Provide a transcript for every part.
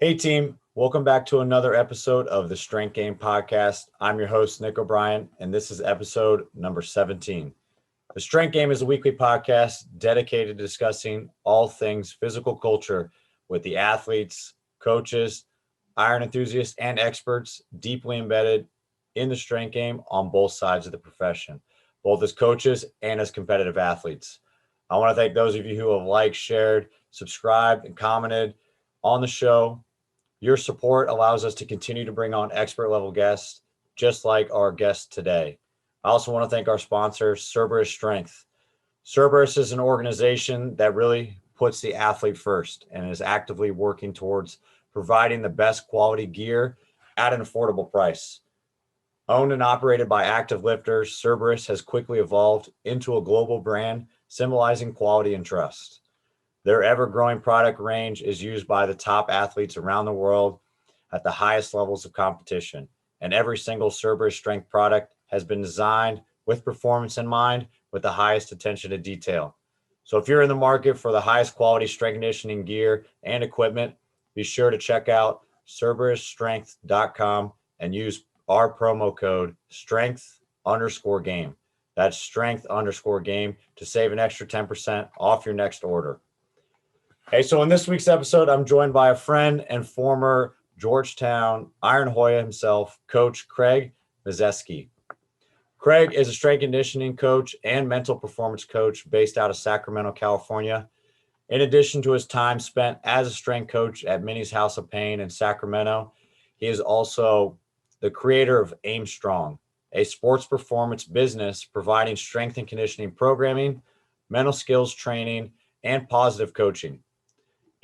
Hey team, welcome back to another episode of the Strength Game Podcast. I'm your host, Nick O'Brien, and this is episode number 17. The Strength Game is a weekly podcast dedicated to discussing all things physical culture with the athletes, coaches, iron enthusiasts, and experts deeply embedded in the strength game on both sides of the profession, both as coaches and as competitive athletes. I want to thank those of you who have liked, shared, subscribed, and commented on the show. Your support allows us to continue to bring on expert level guests, just like our guest today. I also want to thank our sponsor, Cerberus Strength. Cerberus is an organization that really puts the athlete first and is actively working towards providing the best quality gear at an affordable price. Owned and operated by active lifters, Cerberus has quickly evolved into a global brand symbolizing quality and trust. Their ever-growing product range is used by the top athletes around the world at the highest levels of competition, and every single Cerberus Strength product has been designed with performance in mind with the highest attention to detail. So if you're in the market for the highest quality strength conditioning gear and equipment, be sure to check out CerberusStrength.com and use our promo code STRENGTH_game. That's STRENGTH_game to save an extra 10% off your next order. Hey, so in this week's episode, I'm joined by a friend and former Georgetown Iron Hoya himself, Coach Craig Miszewski. Craig is a strength conditioning coach and mental performance coach based out of Sacramento, California. In addition to his time spent as a strength coach at Minnie's House of Pain in Sacramento, he is also the creator of Aim Strong, a sports performance business providing strength and conditioning programming, mental skills training, and positive coaching.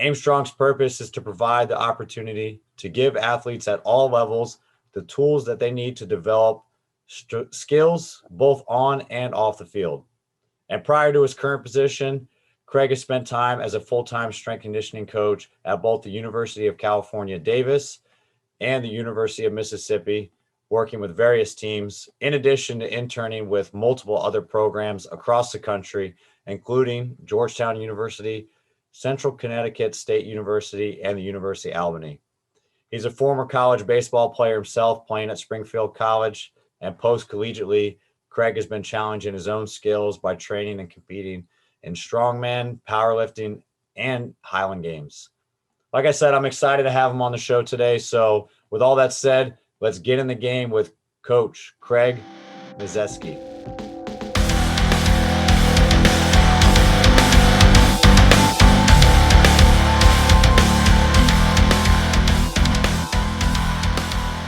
Aim Strong's purpose is to provide the opportunity to give athletes at all levels the tools that they need to develop skills both on and off the field. And prior to his current position, Craig has spent time as a full-time strength conditioning coach at both the University of California, Davis and the University of Mississippi, working with various teams, in addition to interning with multiple other programs across the country, including Georgetown University, Central Connecticut State University, and the University of Albany. He's a former college baseball player himself, playing at Springfield College, and post-collegiately, Craig has been challenging his own skills by training and competing in strongman, powerlifting, and Highland Games. Like I said, I'm excited to have him on the show today. So with all that said, let's get in the game with Coach Craig Miszewski.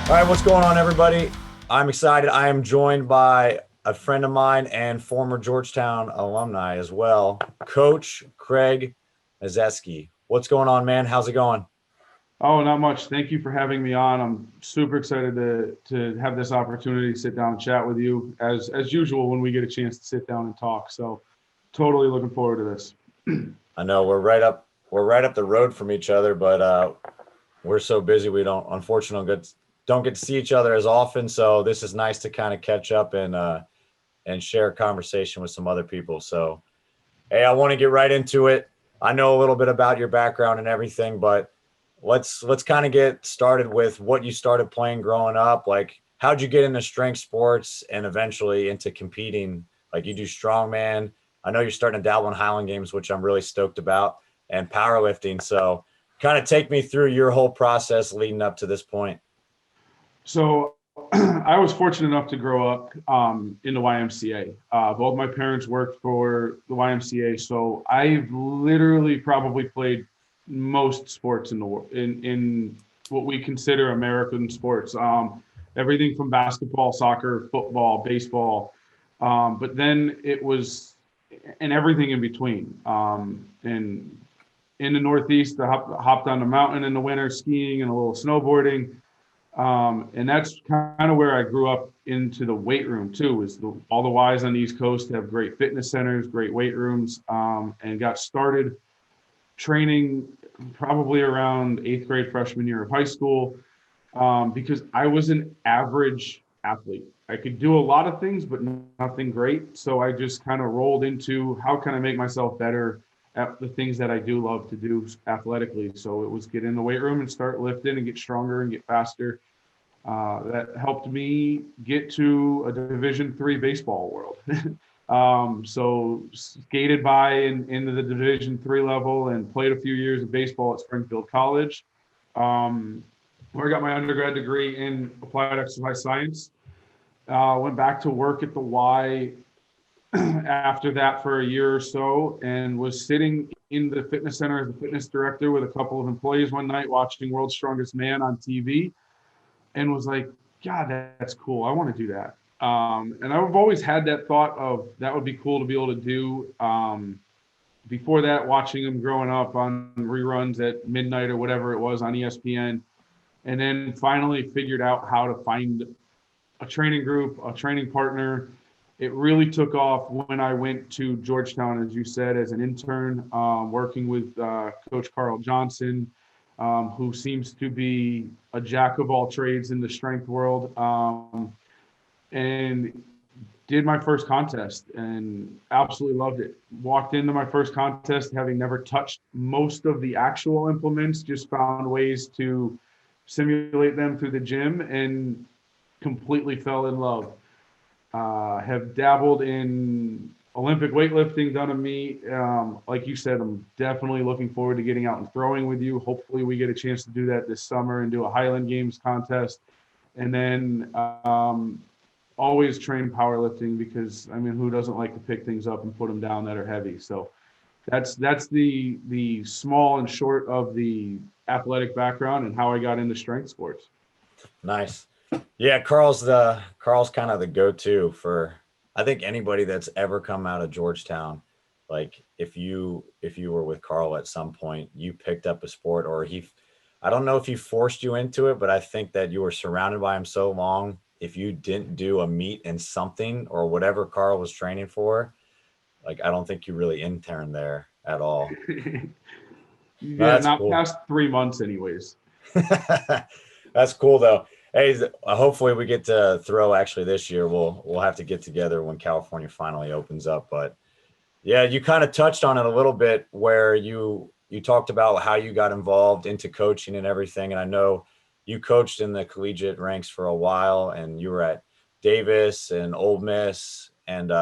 All right, what's going on, everybody? I'm excited. I am joined by a friend of mine and former Georgetown alumni as well, Coach Craig Miszewski. What's going on, man? How's it going? Oh, not much. Thank you for having me on. I'm super excited to have this opportunity to sit down and chat with you as usual when we get a chance to sit down and talk. So totally looking forward to this. I know we're right up the road from each other, but we're so busy we unfortunately don't get to see each other as often. So this is nice to kind of catch up and share a conversation with some other people. So, hey, I want to get right into it. I know a little bit about your background and everything, but let's kind of get started with what you started playing growing up. Like, how'd you get into strength sports and eventually into competing? Like, you do strongman. I know you're starting to dabble in Highland Games, which I'm really stoked about, and powerlifting. So kind of take me through your whole process leading up to this point. So I was fortunate enough to grow up in the YMCA. Both my parents worked for the YMCA, so I've literally probably played most sports in the world, in what we consider American sports. Everything from basketball, soccer, football, baseball, but then it was, and everything in between. And in the Northeast, I hopped on the mountain in the winter, skiing and a little snowboarding. And that's kind of where I grew up into the weight room too, all the Ys on the East Coast have great fitness centers, great weight rooms, and got started training probably around 8th grade, freshman year of high school, because I was an average athlete. I could do a lot of things, but nothing great. So I just kind of rolled into how can I make myself better at the things that I do love to do athletically. So it was get in the weight room and start lifting and get stronger and get faster. That helped me get to a Division III baseball world. So skated by into the Division III level and played a few years of baseball at Springfield College, where I got my undergrad degree in applied exercise science. Went back to work at the Y after that for a year or so, and was sitting in the fitness center as a fitness director with a couple of employees one night watching World's Strongest Man on TV, and was like, God, that's cool. I want to do that. And I've always had that thought of that would be cool to be able to do. Before that, watching them growing up on reruns at midnight or whatever it was on ESPN, and then finally figured out how to find a training group, a training partner. It really took off when I went to Georgetown, as you said, as an intern, working with Coach Carl Johnson, who seems to be a jack of all trades in the strength world, and did my first contest and absolutely loved it. Walked into my first contest having never touched most of the actual implements, just found ways to simulate them through the gym and completely fell in love. Have dabbled in Olympic weightlifting, done a meet. Like you said, I'm definitely looking forward to getting out and throwing with you. Hopefully we get a chance to do that this summer and do a Highland Games contest. And then always train powerlifting because, I mean, who doesn't like to pick things up and put them down that are heavy? So that's the small and short of the athletic background and how I got into strength sports. Nice. Yeah, Carl's kind of the go-to for, I think, anybody that's ever come out of Georgetown. Like if you were with Carl at some point, you picked up a sport, or I don't know if he forced you into it, but I think that you were surrounded by him so long. If you didn't do a meet in something or whatever Carl was training for, like I don't think you really interned there at all. Yeah, That's not cool. past 3 months anyways. That's cool though. Hey, hopefully we get to throw actually this year. We'll have to get together when California finally opens up. But yeah, you kind of touched on it a little bit where you talked about how you got involved into coaching and everything. And I know you coached in the collegiate ranks for a while, and you were at Davis and Ole Miss, and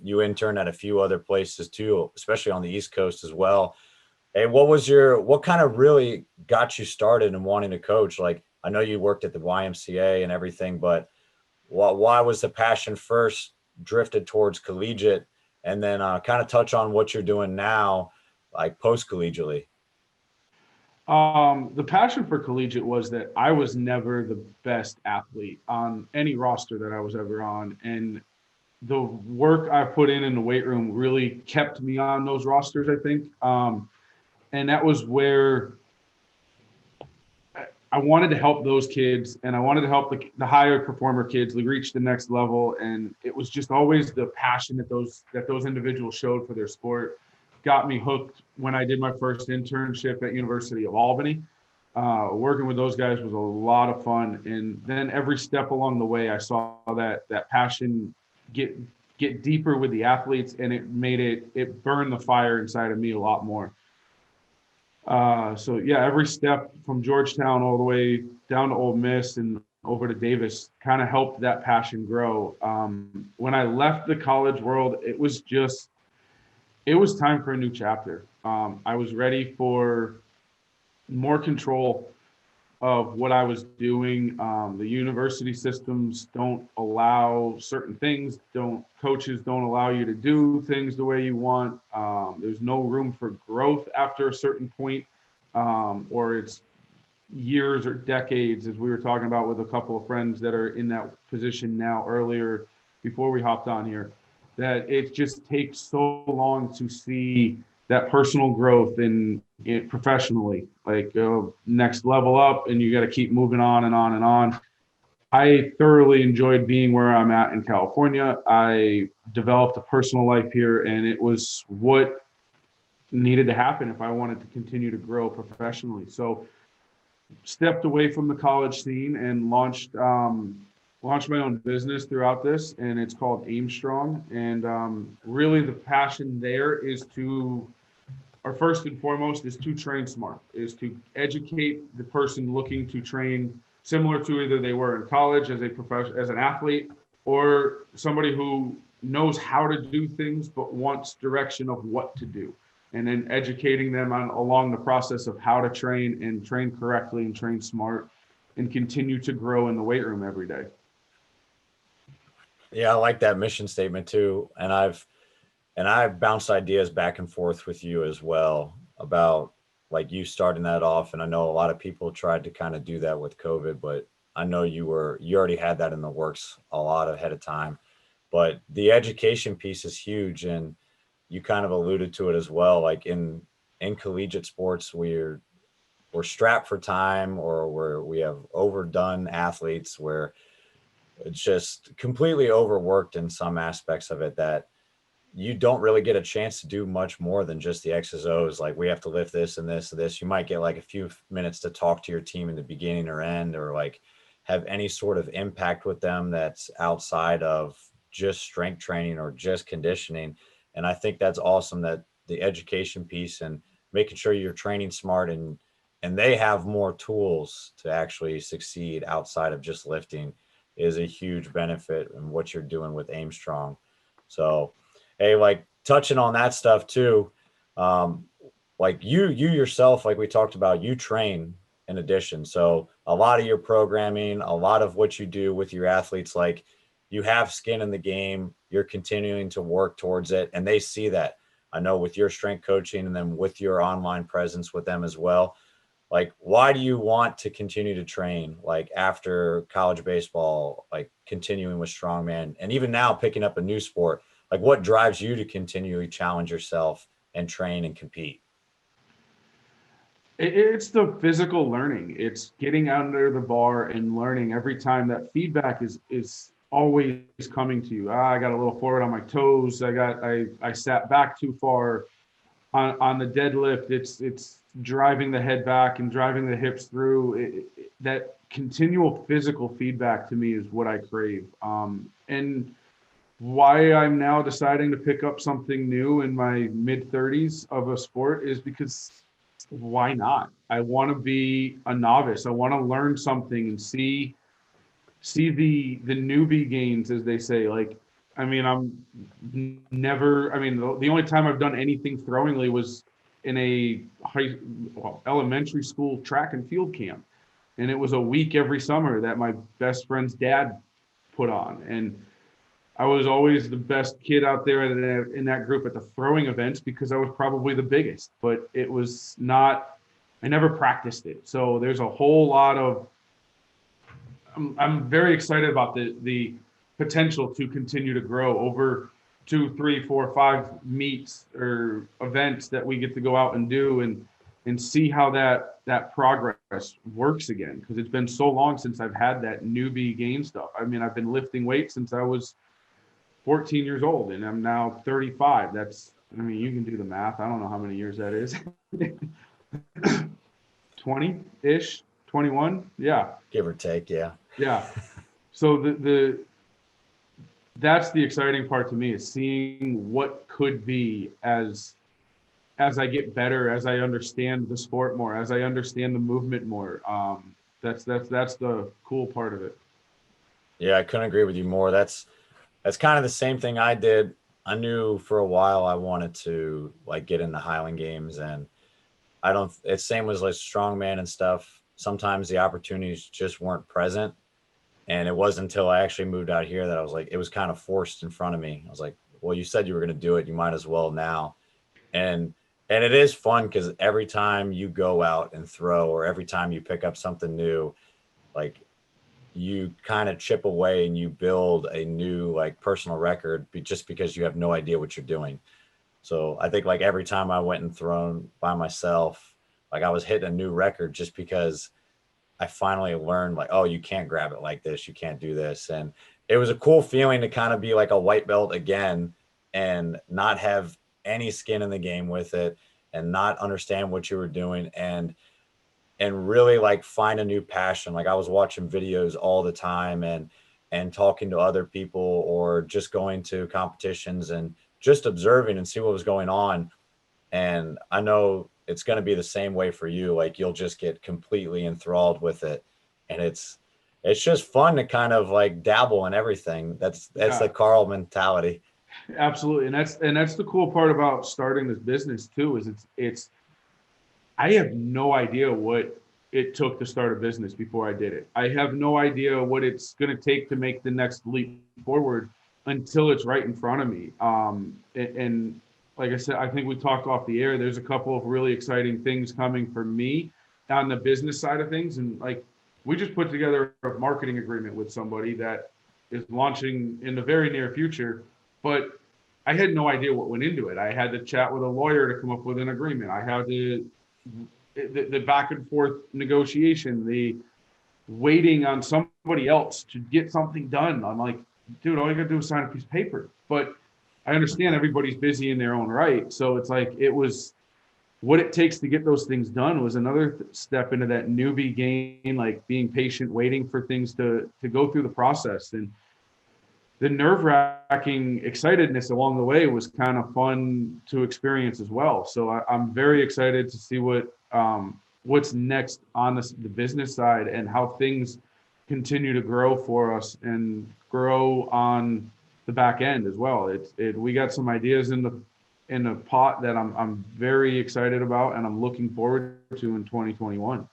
you interned at a few other places too, especially on the East Coast as well. Hey, what kind of really got you started in wanting to coach? Like, I know you worked at the YMCA and everything, but why was the passion first drifted towards collegiate, and then kind of touch on what you're doing now, like post-collegiately? The passion for collegiate was that I was never the best athlete on any roster that I was ever on. And the work I put in the weight room really kept me on those rosters, I think. And that was where I wanted to help those kids, and I wanted to help the higher performer kids reach the next level. And it was just always the passion that those individuals showed for their sport got me hooked when I did my first internship at University of Albany. Working with those guys was a lot of fun. And then every step along the way, I saw that passion get deeper with the athletes, and it burned the fire inside of me a lot more. So yeah, every step from Georgetown all the way down to Ole Miss and over to Davis kind of helped that passion grow. When I left the college world, it was time for a new chapter. I was ready for more control of what I was doing. The university systems don't allow certain things. Coaches don't allow you to do things the way you want. There's no room for growth after a certain point, or it's years or decades, as we were talking about with a couple of friends that are in that position now earlier before we hopped on here, that it just takes so long to see that personal growth in it professionally, like next level up, and you got to keep moving on and on and on. I thoroughly enjoyed being where I'm at in California. I developed a personal life here, and it was what needed to happen if I wanted to continue to grow professionally. So stepped away from the college scene and launched my own business throughout this, and it's called Aim Strong. And really the passion there is to our first and foremost is to train smart, is to educate the person looking to train similar to either they were in college as a professional, as an athlete, or somebody who knows how to do things but wants direction of what to do, and then educating them on along the process of how to train and train correctly and train smart and continue to grow in the weight room every day. Yeah, I like that mission statement too. And I've bounced ideas back and forth with you as well about like you starting that off. And I know a lot of people tried to kind of do that with COVID, but I know you already had that in the works a lot ahead of time. But the education piece is huge. And you kind of alluded to it as well. Like in collegiate sports, we're strapped for time, or we have overdone athletes where it's just completely overworked in some aspects of it, that you don't really get a chance to do much more than just the X's O's. Like, we have to lift this and this and this. You might get like a few minutes to talk to your team in the beginning or end, or like have any sort of impact with them that's outside of just strength training or just conditioning. And I think that's awesome, that the education piece and making sure you're training smart, and they have more tools to actually succeed outside of just lifting is a huge benefit in what you're doing with Aim Strong. So, hey, like touching on that stuff too, um, like you yourself, like we talked about, you train in addition. So a lot of your programming, a lot of what you do with your athletes, like you have skin in the game, you're continuing to work towards it, and they see that. I know with your strength coaching and then with your online presence with them as well. Like, why do you want to continue to train, like after college baseball, like continuing with strongman, and even now picking up a new sport? Like, what drives you to continually challenge yourself and train and compete? It's the physical learning. It's getting under the bar and learning every time. That feedback is always coming to you. I got a little forward on my toes. I sat back too far on the deadlift. It's driving the head back and driving the hips through. That continual physical feedback to me is what I crave. And why I'm now deciding to pick up something new in my mid 30s of a sport is because why not? I want to be a novice. I want to learn something and see the newbie gains, as they say. Like, I mean, the only time I've done anything throwingly was in a elementary school track and field camp. And it was a week every summer that my best friend's dad put on. And I was always the best kid out there in that group at the throwing events because I was probably the biggest, but it was not, I never practiced it. So there's a whole lot of, I'm very excited about the potential to continue to grow over 2, 3, 4, 5 meets or events that we get to go out and do and see how that progress works again. Because it's been so long since I've had that newbie gain stuff. I mean, I've been lifting weights since I was 14 years old and I'm now 35. I mean, you can do the math. I don't know how many years that is. 20-ish, 21. Yeah. Give or take. Yeah. Yeah. So that's the exciting part to me, is seeing what could be as I get better, as I understand the sport more, as I understand the movement more. That's the cool part of it. Yeah, I couldn't agree with you more. That's kind of the same thing I did. I knew for a while I wanted to like get into Highland games, and it's same as like strongman and stuff. Sometimes the opportunities just weren't present. And it wasn't until I actually moved out here that I was like, it was kind of forced in front of me. I was like, well, you said you were going to do it. You might as well now. And it is fun because every time you go out and throw, or every time you pick up something new, like you kind of chip away and you build a new like personal record just because you have no idea what you're doing. So I think like every time I went and thrown by myself, like I was hitting a new record just because I finally learned like, oh, you can't grab it like this. You can't do this. And it was a cool feeling to kind of be like a white belt again and not have any skin in the game with it and not understand what you were doing and really like find a new passion. Like I was watching videos all the time and talking to other people or just going to competitions and just observing and see what was going on. And I know it's going to be the same way for you. Like you'll just get completely enthralled with it. And it's just fun to kind of like dabble in everything. That's Yeah, the Carl mentality. absolutely. And that's the cool part about starting this business too, is it's I have no idea what it took to start a business before I did it. I have no idea what it's going to take to make the next leap forward until it's right in front of me. And like I said, I think we talked off the air. There's a couple of really exciting things coming for me on the business side of things. And like we just put together a marketing agreement with somebody that is launching in the very near future. But I had no idea what went into it. I had to chat with a lawyer to come up with an agreement. I had to the back and forth negotiation, the waiting on somebody else to get something done. I'm like, dude, all you gotta do is sign a piece of paper. But I understand everybody's busy in their own right. So it's like it was what it takes to get those things done was another step into that newbie game, like being patient, waiting for things to go through the process. And the nerve-wracking excitedness along the way was kind of fun to experience as well. So I'm very excited to see what's next on the business side and how things continue to grow for us and grow on the back end as well. We got some ideas in the pot that I'm very excited about and I'm looking forward to in 2021.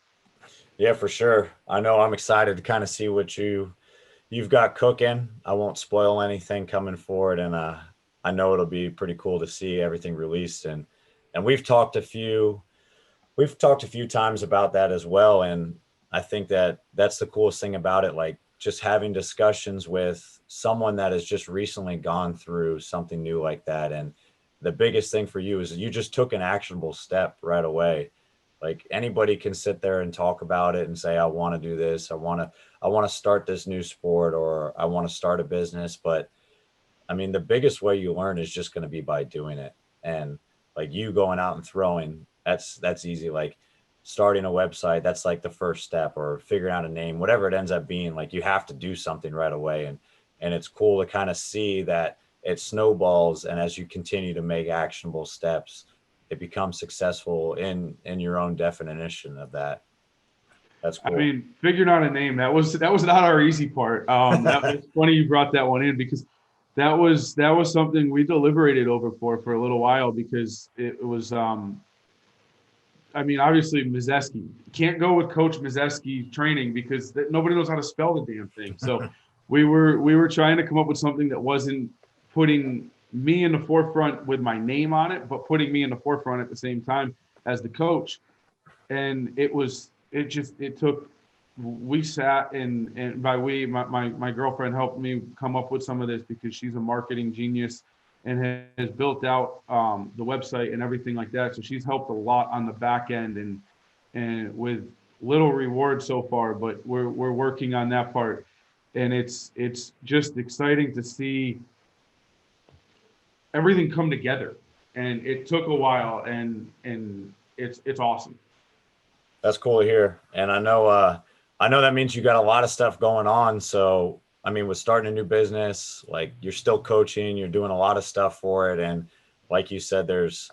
Yeah, for sure. I know I'm excited to kind of see what you've got cooking. I won't spoil anything coming forward, and I know it'll be pretty cool to see everything released. And we've talked a few times about that as well. And I think that that's the coolest thing about it. Like just having discussions with someone that has just recently gone through something new like that. And the biggest thing for you is you just took an actionable step right away. Like anybody can sit there and talk about it and say, I want to do this. I want to start this new sport, or I want to start a business. But I mean, the biggest way you learn is just going to be by doing it. And like you going out and throwing, that's easy. Like starting a website, that's like the first step, or figuring out a name, whatever it ends up being. Like you have to do something right away. And it's cool to kind of see that it snowballs. And as you continue to make actionable steps, it becomes successful in your own definition of that. That's I cool. mean, figuring out a name, that was not our easy part. It's funny you brought that one in because that was something we deliberated over for a little while because it was I mean, obviously Miszewski. Can't go with Coach Miszewski training because nobody knows how to spell the damn thing. So we were trying to come up with something that wasn't putting me in the forefront with my name on it, but putting me in the forefront at the same time as the coach. And it took, we sat and by we, my girlfriend helped me come up with some of this because she's a marketing genius and has built out the website and everything like that. So she's helped a lot on the back end and with little reward so far, but we're working on that part. And it's just exciting to see everything come together. And it took a while and it's awesome. That's cool to hear. And I know that means you got a lot of stuff going on. So, I mean, with starting a new business, like you're still coaching, you're doing a lot of stuff for it. And like you said, there's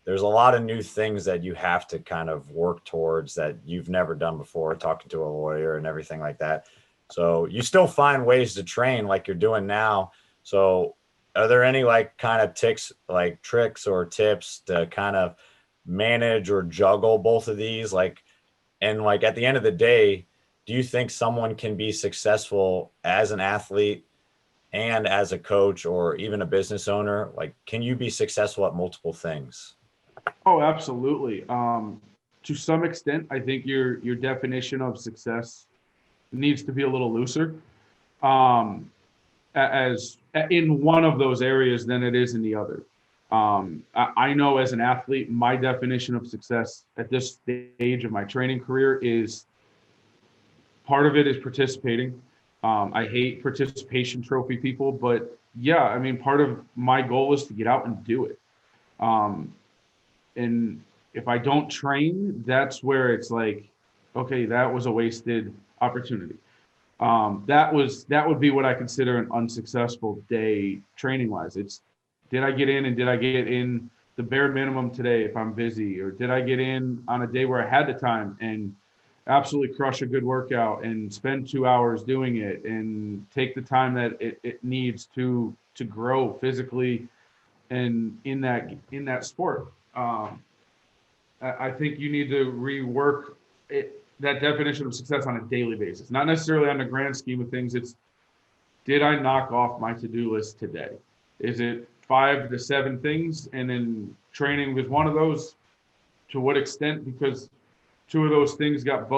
a lot of new things that you have to kind of work towards that you've never done before, talking to a lawyer and everything like that. So you still find ways to train like you're doing now. So are there any like kind of tricks or tips to kind of manage or juggle both of these? Like, and like at the end of the day, do you think someone can be successful as an athlete and as a coach or even a business owner? Like, can you be successful at multiple things? Oh, absolutely. To some extent, I think your definition of success needs to be a little looser, um, as in one of those areas than it is in the other. I know as an athlete, my definition of success at this stage of my training career is part of it is participating. I hate participation trophy people, but yeah, I mean, part of my goal is to get out and do it. Um, and if I don't train, that's where it's like, okay, that was a wasted opportunity. That would be what I consider an unsuccessful day training wise. It's did I get in and did I get in the bare minimum today if I'm busy, or did I get in on a day where I had the time and absolutely crush a good workout and spend 2 hours doing it and take the time that it needs to grow physically and in that sport. I think you need to rework that definition of success on a daily basis, not necessarily on the grand scheme of things. It's, did I knock off my to-do list today? Is it 5 to 7 things? And then training was one of those. To what extent? Because 2 of those things got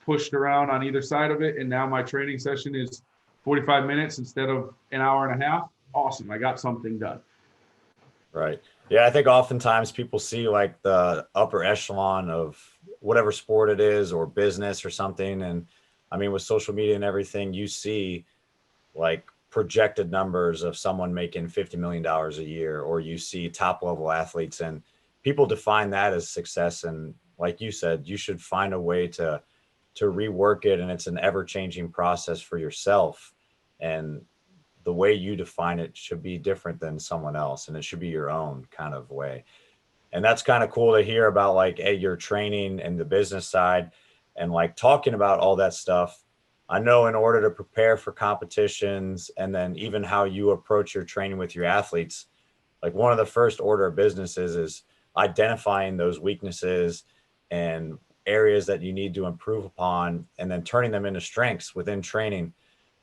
pushed around on either side of it. And now my training session is 45 minutes instead of an hour and a half. Awesome. I got something done. Right. Yeah. I think oftentimes people see like the upper echelon of whatever sport it is or business or something. And I mean, with social media and everything, you see like projected numbers of someone making $50 million a year, or you see top level athletes, and people define that as success. And like you said, you should find a way to rework it. And it's an ever changing process for yourself. And the way you define it should be different than someone else. And it should be your own kind of way. And that's kind of cool to hear about, like, hey, your training and the business side and like talking about all that stuff. I know in order to prepare for competitions and then even how you approach your training with your athletes, like one of the first order of business is identifying those weaknesses and areas that you need to improve upon, and then turning them into strengths within training.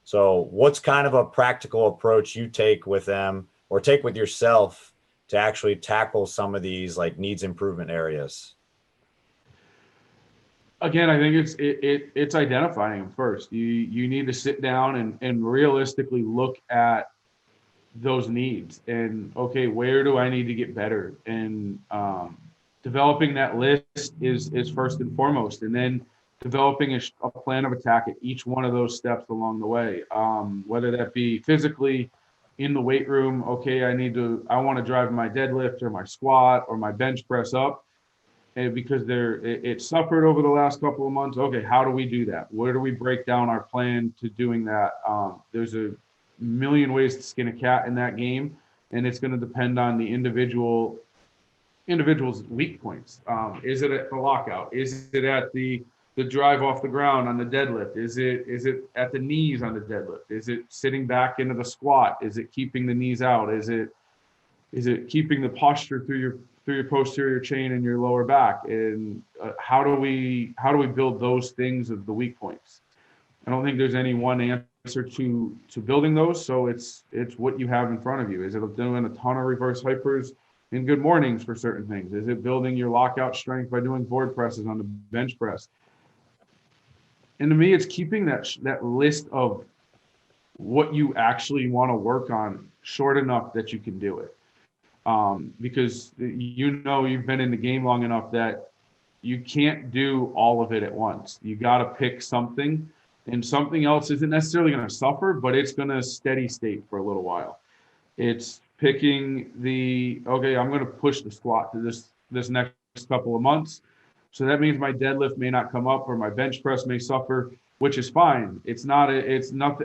So what's kind of a practical approach you take with them or take with yourself to actually tackle some of these like needs improvement areas? Again, I think it's identifying them first. You need to sit down and realistically look at those needs and, okay, where do I need to get better? And developing that list is first and foremost, and then developing a plan of attack at each one of those steps along the way. Whether that be physically in the weight room, okay, I want to drive my deadlift or my squat or my bench press up, and because it suffered over the last couple of months. Okay, how do we do that? Where do we break down our plan to doing that? There's a million ways to skin a cat in that game, and it's going to depend on the individual's weak points. Is it at the lockout? Is it at the drive off the ground on the deadlift? Is it at the knees on the deadlift? Is it sitting back into the squat? Is it keeping the knees out? Is it keeping the posture through your posterior chain and your lower back? And how do we build those things of the weak points? I don't think there's any one answer to building those. So it's what you have in front of you. Is it doing a ton of reverse hypers in good mornings for certain things? Is it building your lockout strength by doing board presses on the bench press? And to me, it's keeping that list of what you actually want to work on short enough that you can do it. Because you've been in the game long enough that you can't do all of it at once. You got to pick something, and something else isn't necessarily going to suffer, but it's going to steady state for a little while. It's picking okay, I'm going to push the squat to this next couple of months. So that means my deadlift may not come up, or my bench press may suffer, which is fine. It's not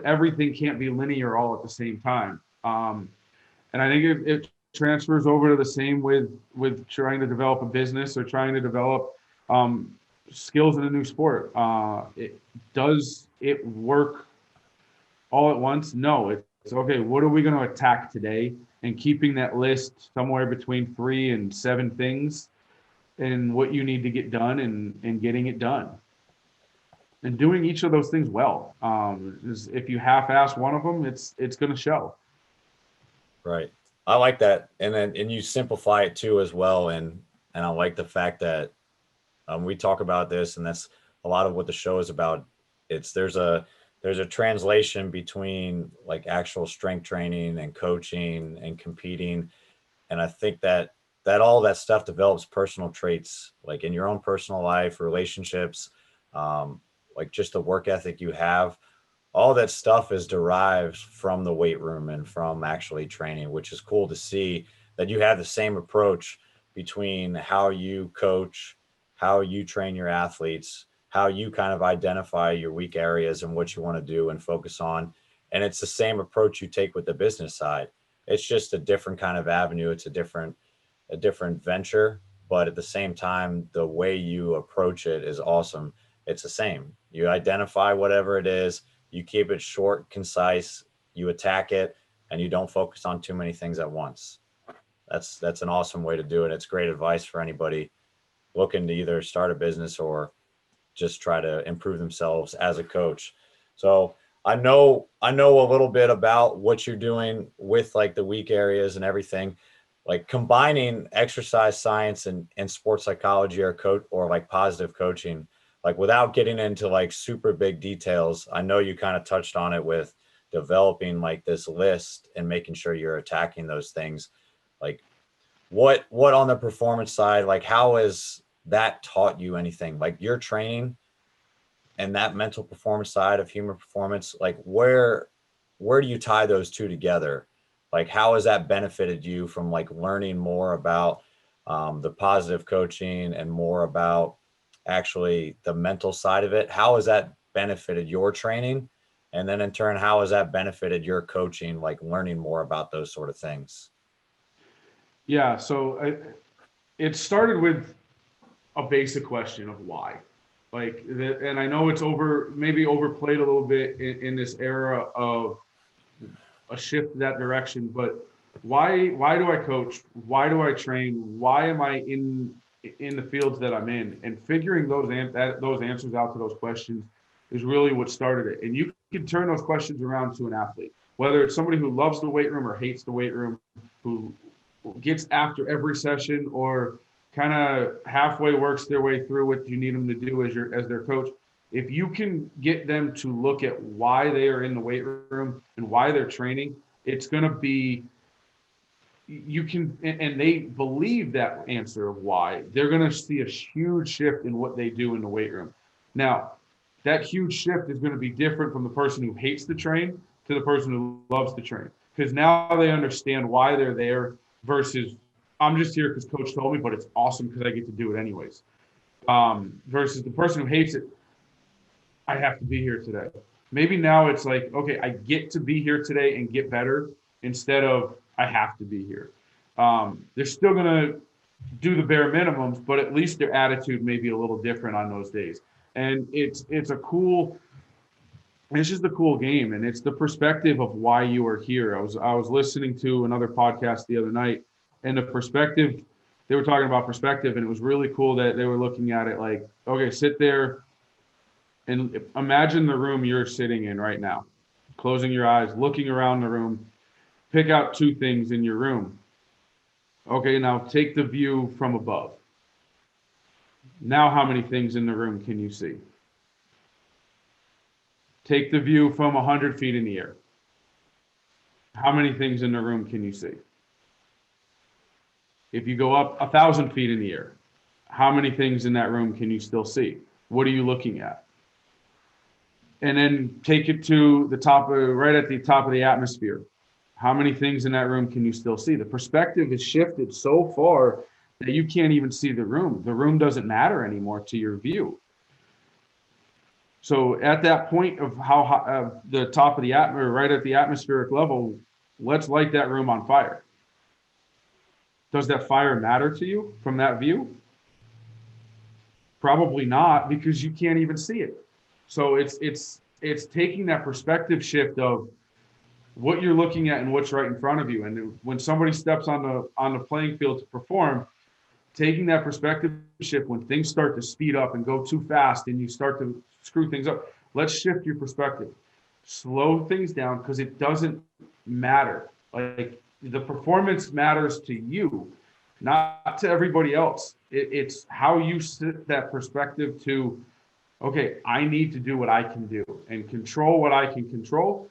everything can't be linear all at the same time. And I think it transfers over to the same with trying to develop a business or trying to develop skills in a new sport. Does it work all at once? No. It's okay, what are we going to attack today? And keeping that list somewhere between 3 and 7 things, and what you need to get done, and getting it done. And doing each of those things well. If you half-ass one of them, it's going to show. Right. I like that. And you simplify it too as well. And I like the fact that we talk about this, and that's a lot of what the show is about. There's a translation between like actual strength training and coaching and competing. And I think that all that stuff develops personal traits, like in your own personal life, relationships, like just the work ethic you have. All that stuff is derived from the weight room and from actually training, which is cool to see that you have the same approach between how you coach, how you train your athletes, how you kind of identify your weak areas and what you want to do and focus on. And it's the same approach you take with the business side. It's just a different kind of avenue. It's a different a different venture, but at the same time, the way you approach it is awesome. It's the same. You identify whatever it is, you keep it short, concise, you attack it, and you don't focus on too many things at once. That's an awesome way to do it. It's great advice for anybody looking to either start a business or just try to improve themselves as a coach. So I know a little bit about what you're doing with like the weak areas and everything, like combining exercise science and sports psychology or coach or like positive coaching, like without getting into like super big details. I know you kind of touched on it with developing like this list and making sure you're attacking those things. Like what on the performance side, like how has that taught you anything? Like your training and that mental performance side of human performance, like where do you tie those two together? Like how has that benefited you from like learning more about the positive coaching and more about actually the mental side of it? How has that benefited your training? And then in turn, how has that benefited your coaching, like learning more about those sort of things? Yeah. It started with a basic question of why. And I know it's maybe overplayed a little bit in this era of a shift that direction, but why do I coach? Why do I train? Why am I in the fields that I'm in? And figuring those answers out to those questions is really what started it. And you can turn those questions around to an athlete, whether it's somebody who loves the weight room or hates the weight room, who gets after every session or kind of halfway works their way through what you need them to do as their coach. If you can get them to look at why they are in the weight room and why they're training, it's going to be, and they believe that answer of why, they're going to see a huge shift in what they do in the weight room. Now, that huge shift is going to be different from the person who hates to train to the person who loves to train, because now they understand why they're there versus I'm just here because coach told me, but it's awesome because I get to do it anyways. Versus the person who hates it, I have to be here today. Maybe now it's like, okay, I get to be here today and get better instead of I have to be here. They're still going to do the bare minimums, but at least their attitude may be a little different on those days. And it's just a cool game, and it's the perspective of why you are here. I was listening to another podcast the other night, and the perspective, they were talking about perspective, and it was really cool that they were looking at it like, okay, sit there and imagine the room you're sitting in right now, closing your eyes, looking around the room, pick out two things in your room. Okay, now take the view from above. Now how many things in the room can you see? Take the view from 100 feet in the air. How many things in the room can you see? If you go up 1,000 feet in the air, how many things in that room can you still see? What are you looking at? And then take it to the top, right at the top of the atmosphere. How many things in that room can you still see? The perspective is shifted so far that you can't even see the room. The room doesn't matter anymore to your view. So at that point of how high, the top of the atmosphere, right at the atmospheric level, let's light that room on fire. Does that fire matter to you from that view? Probably not, because you can't even see it. So it's taking that perspective shift of what you're looking at and what's right in front of you. And when somebody steps on the playing field to perform, taking that perspective shift when things start to speed up and go too fast and you start to screw things up, let's shift your perspective. Slow things down, because it doesn't matter. Like, the performance matters to you, not to everybody else. It's how you set that perspective to, okay, I need to do what I can do and control what I can control.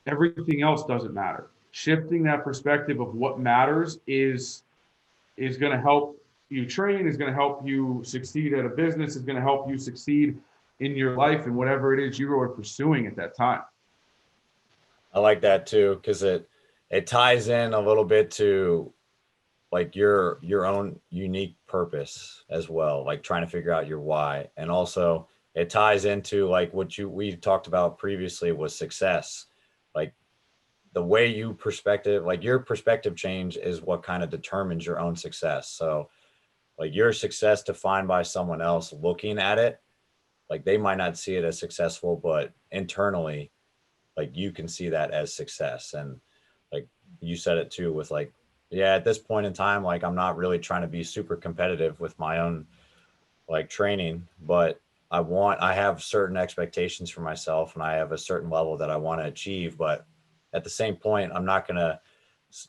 Everything else doesn't matter. Shifting that perspective of what matters is going to help you train, is going to help you succeed at a business, is going to help you succeed in your life and whatever it is you are pursuing at that time. I like that too, because it ties in a little bit to like your own unique purpose as well, like trying to figure out your why. And also it ties into like what we talked about previously was success. Like the way you perspective, like your perspective change is what kind of determines your own success. So like your success defined by someone else looking at it, like they might not see it as successful, but internally, like you can see that as success. And like you said it too with like, yeah, at this point in time, like I'm not really trying to be super competitive with my own like training, but I have certain expectations for myself and I have a certain level that I want to achieve. But at the same point, I'm not going to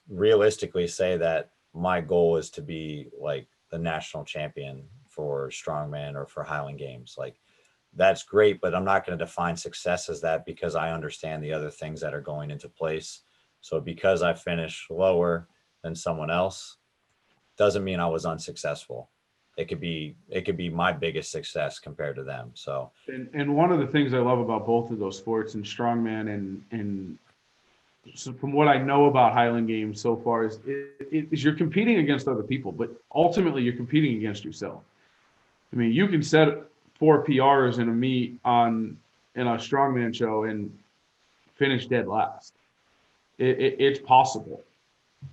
realistically say that my goal is to be like the national champion for strongman or for Highland Games. Like that's great, but I'm not going to define success as that because I understand the other things that are going into place. So because I finish lower than someone else doesn't mean I was unsuccessful. It could be my biggest success compared to them. So And one of the things I love about both of those sports and strongman and so from what I know about Highland Games so far is you're competing against other people, but ultimately you're competing against yourself. I mean, you can set 4 PRs in a meet in a strongman show and finish dead last. It's possible,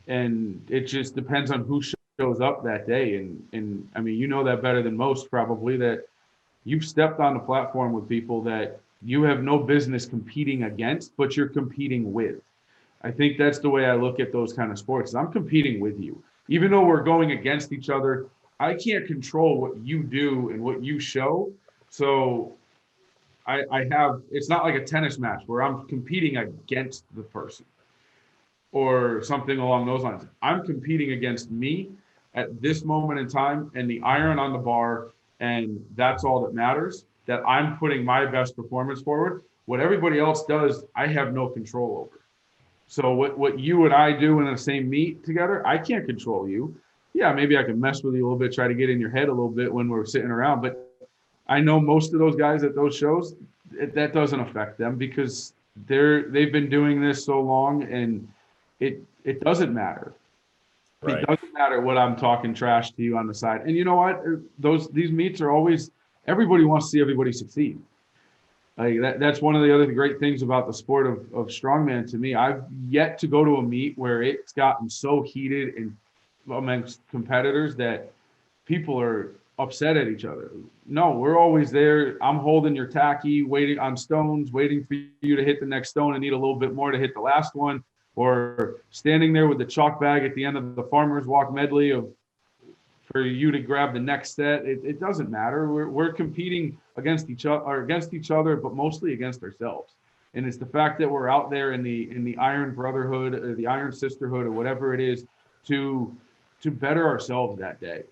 and it just depends on who shows up that day. And I mean, you know that better than most probably that you've stepped on the platform with people that you have no business competing against, but you're competing with. I think that's the way I look at those kind of sports. I'm competing with you. Even though we're going against each other, I can't control what you do and what you show. So it's not like a tennis match where I'm competing against the person or something along those lines. I'm competing against me at this moment in time and the iron on the bar. And that's all that matters, that I'm putting my best performance forward. What everybody else does, I have no control over. So what you and I do in the same meet together, I can't control you. Yeah, maybe I can mess with you a little bit, try to get in your head a little bit when we're sitting around. But I know most of those guys at those shows, that doesn't affect them because they've been doing this so long, and it doesn't matter. right. It doesn't matter what I'm talking trash to you on the side. And you know what? These meets are always, everybody wants to see everybody succeed. Like that's one of the other great things about the sport of strongman to me. I've yet to go to a meet where it's gotten so heated and amongst competitors that people are upset at each other. No, we're always there. I'm holding your tacky, waiting on stones, waiting for you to hit the next stone and need a little bit more to hit the last one, or standing there with the chalk bag at the end of the farmer's walk medley for you to grab the next set. It doesn't matter. We're competing against each other, but mostly against ourselves. And it's the fact that we're out there in the Iron Brotherhood or the Iron Sisterhood or whatever it is to better ourselves that day.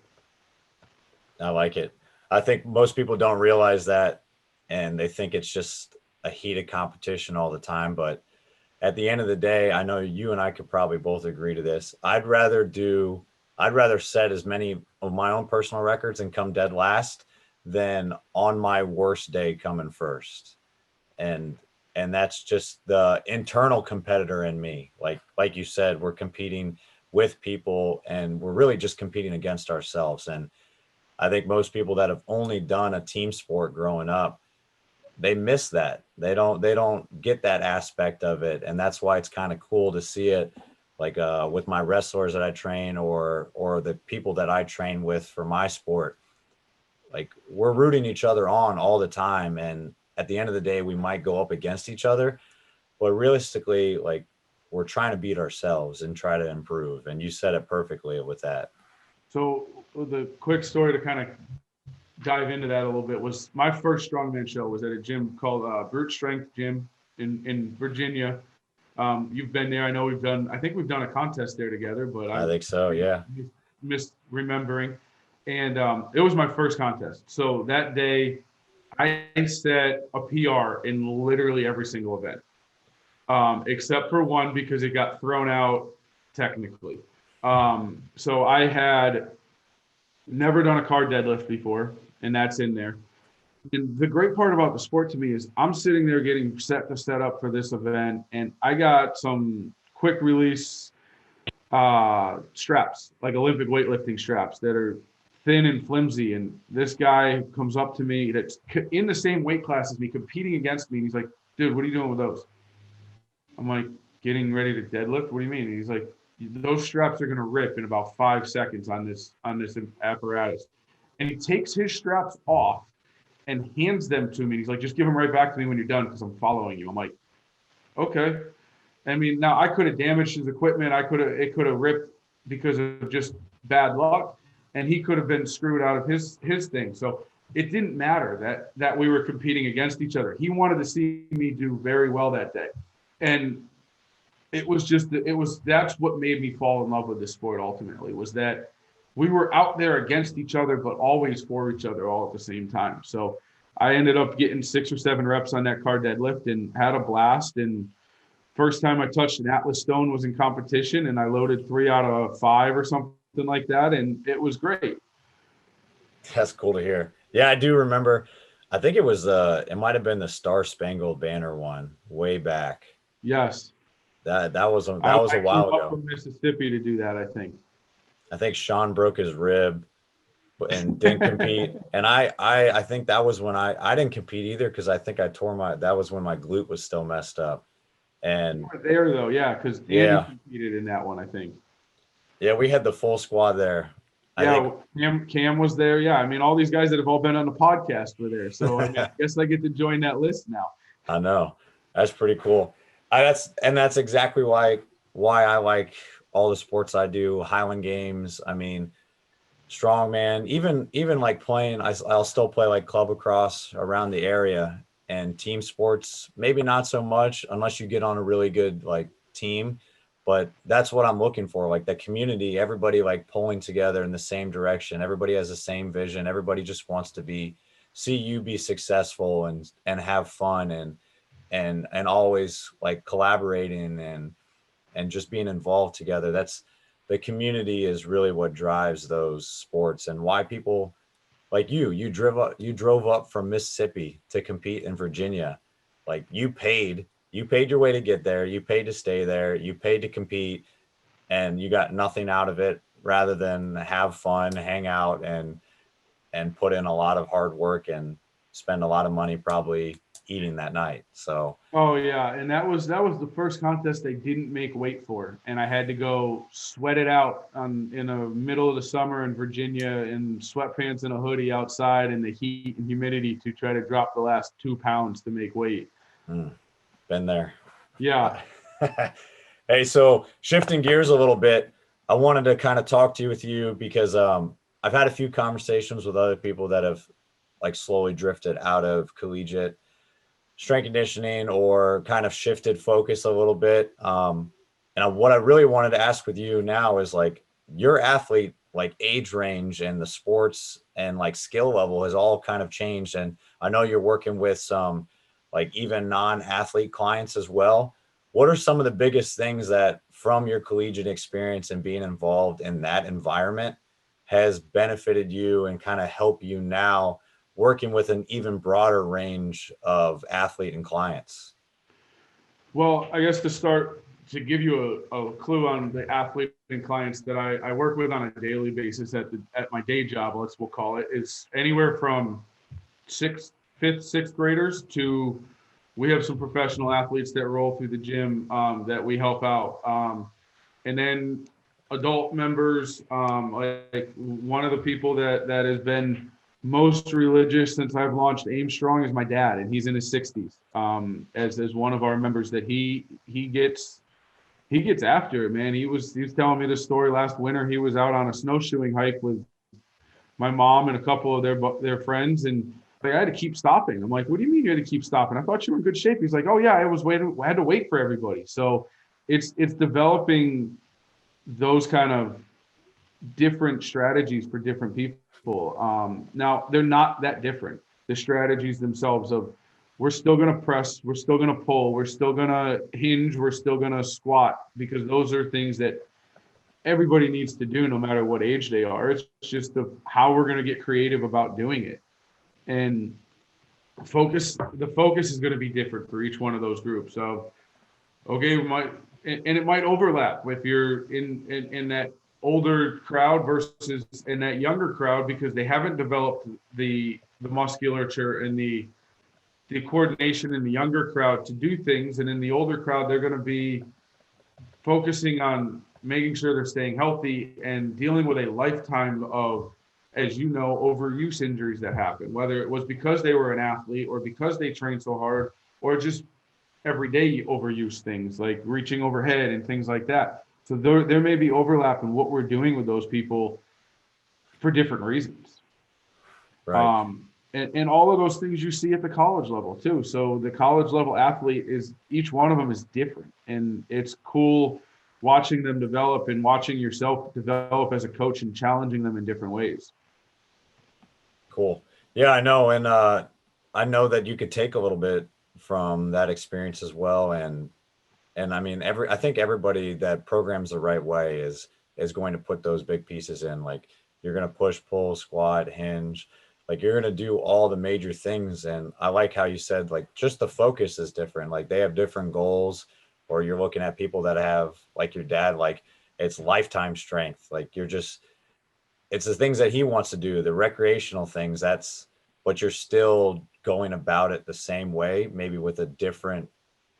I like it. I think most people don't realize that, and they think it's just a heated competition all the time. But at the end of the day, I know you and I could probably both agree to this. I'd rather set as many of my own personal records and come dead last than on my worst day coming first. And that's just the internal competitor in me. Like you said, we're competing with people and we're really just competing against ourselves. And I think most people that have only done a team sport growing up, they miss that. They don't get that aspect of it. And that's why it's kind of cool to see it like with my wrestlers that I train or the people that I train with for my sport. Like we're rooting each other on all the time. And at the end of the day, we might go up against each other, but realistically, like we're trying to beat ourselves and try to improve. And you said it perfectly with that. So the quick story to kind of dive into that a little bit was my first strongman show was at a gym called Brute Strength Gym in Virginia. You've been there. I know I think we've done a contest there together, but I think so. Yeah. Misremembering. And it was my first contest. So that day I set a PR in literally every single event, except for one because it got thrown out technically. So I had never done a car deadlift before, and that's in there. And the great part about the sport to me is I'm sitting there getting set to set up for this event, and I got some quick release straps, like Olympic weightlifting straps that are thin and flimsy. And this guy comes up to me that's in the same weight class as me, competing against me. And he's like, dude, what are you doing with those? I'm like, getting ready to deadlift. What do you mean? And he's like, those straps are going to rip in about 5 seconds on this apparatus. And he takes his straps off and hands them to me. He's like, just give them right back to me when you're done because I'm following you. I'm like, okay. I mean, now I could have damaged his equipment. It could have ripped because of just bad luck, and he could have been screwed out of his thing. So it didn't matter that we were competing against each other. He wanted to see me do very well that day, and that's what made me fall in love with the sport ultimately, was that we were out there against each other, but always for each other all at the same time. So I ended up getting 6 or 7 reps on that car deadlift and had a blast. And first time I touched an Atlas stone was in competition, and I loaded 3 out of 5 or something like that, and it was great. That's cool to hear. Yeah, I do remember. I think it might have been the Star Spangled Banner one way back. Yes. That was a while ago. From Mississippi to do that, I think. I think Sean broke his rib and didn't compete. And I think that was when I didn't compete either, because I think that was when my glute was still messed up. And you were there though, yeah, because Andy competed in that one, I think. Yeah, we had the full squad there. Cam was there. Yeah, I mean, all these guys that have all been on the podcast were there. So I guess I get to join that list now. I know. That's pretty cool. That's exactly why I like all the sports I do. Highland Games. I mean, strongman. Even like playing. I'll still play like club lacrosse around the area, and team sports. Maybe not so much unless you get on a really good like team. But that's what I'm looking for, like the community, everybody like pulling together in the same direction. Everybody has the same vision. Everybody just wants to see you be successful and have fun and always like collaborating and just being involved together. That's the community is really what drives those sports, and why people like you drove up from Mississippi to compete in Virginia. Like you paid your way to get there. You paid to stay there. You paid to compete, and you got nothing out of it rather than have fun, hang out, and put in a lot of hard work and spend a lot of money probably eating that night. So. Oh yeah, and that was the first contest they didn't make weight for, and I had to go sweat it out in the middle of the summer in Virginia in sweatpants and a hoodie outside in the heat and humidity to try to drop the last 2 pounds to make weight. Been there. Yeah. Hey, so shifting gears a little bit, I wanted to kind of talk with you because I've had a few conversations with other people that have like slowly drifted out of collegiate strength conditioning or kind of shifted focus a little bit. And what I really wanted to ask with you now is like your athlete, like age range and the sports and like skill level has all kind of changed. And I know you're working with some like even non-athlete clients as well. What are some of the biggest things that from your collegiate experience and being involved in that environment has benefited you and kind of help you now working with an even broader range of athlete and clients? Well, I guess to give you a clue on the athlete and clients that I work with on a daily basis at my day job, we'll call it, is anywhere from 5th, 6th graders to, we have some professional athletes that roll through the gym that we help out. And then adult members, like one of the people that has been most religious since I've launched Aim Strong is my dad, and he's in his 60s. As one of our members that he gets after it, man. He was telling me this story last winter. He was out on a snowshoeing hike with my mom and a couple of their friends, and I had to keep stopping. I'm like, what do you mean you had to keep stopping? I thought you were in good shape. He's like, oh yeah, I had to wait for everybody. So it's developing those kind of different strategies for different people. Now they're not that different. The strategies themselves of, we're still going to press, we're still going to pull, we're still going to hinge, we're still going to squat, because those are things that everybody needs to do no matter what age they are. It's just how we're going to get creative about doing it. And the focus is going to be different for each one of those groups. So, okay, it might overlap if you're in that older crowd versus in that younger crowd, because they haven't developed the musculature and the coordination in the younger crowd to do things. And in the older crowd, they're going to be focusing on making sure they're staying healthy and dealing with a lifetime of, as you know, overuse injuries that happen, whether it was because they were an athlete or because they trained so hard or just everyday overuse things like reaching overhead and things like that. So there may be overlap in what we're doing with those people for different reasons. Right. And all of those things you see at the college level too. So the college level athlete is, each one of them is different, and it's cool watching them develop and watching yourself develop as a coach and challenging them in different ways. Cool. Yeah, I know. And I know that you could take a little bit from that experience as well. And I mean, I think everybody that programs the right way is going to put those big pieces in. Like you're going to push, pull, squat, hinge. Like you're going to do all the major things. And I like how you said, like, just the focus is different. Like they have different goals, or you're looking at people that have, like your dad, like it's lifetime strength. Like it's the things that he wants to do, the recreational things. But you're still going about it the same way, maybe with a different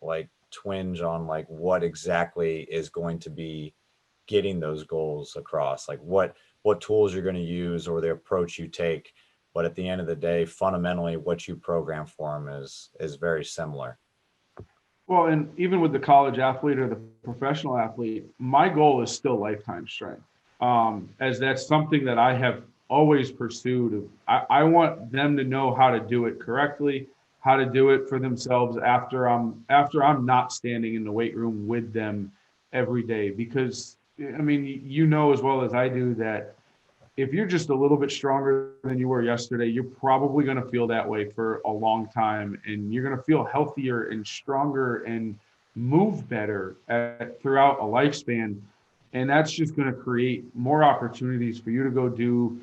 like twinge on like what exactly is going to be getting those goals across, like what tools you're going to use or the approach you take. But at the end of the day, fundamentally, what you program for them is very similar. Well, and even with the college athlete or the professional athlete, my goal is still lifetime strength. As that's something that I have always pursued. I want them to know how to do it correctly, how to do it for themselves after I'm not standing in the weight room with them every day. Because I mean, you know as well as I do that if you're just a little bit stronger than you were yesterday, you're probably going to feel that way for a long time, and you're going to feel healthier and stronger and move better throughout a lifespan. And that's just going to create more opportunities for you to go do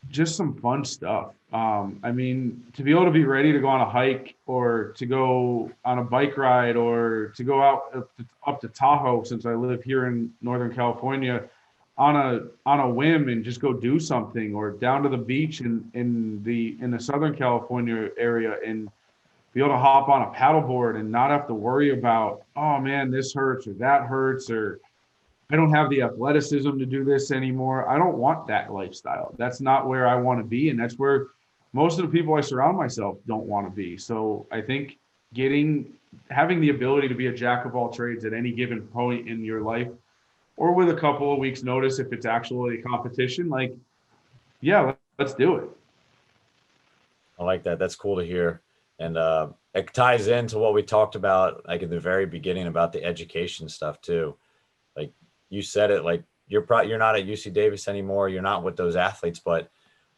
just some fun stuff. I mean, to be able to be ready to go on a hike or to go on a bike ride or to go out up to Tahoe, since I live here in Northern California, on a whim and just go do something, or down to the beach in the Southern California area and be able to hop on a paddleboard and not have to worry about, oh man, this hurts or that hurts, or I don't have the athleticism to do this anymore. I don't want that lifestyle. That's not where I want to be. And that's where most of the people I surround myself don't want to be. So I think having the ability to be a jack of all trades at any given point in your life, or with a couple of weeks notice, if it's actually a competition, like, yeah, let's do it. I like that. That's cool to hear. And it ties into what we talked about like at the very beginning about the education stuff too. Like you said it, like you're not at UC Davis anymore. You're not with those athletes, but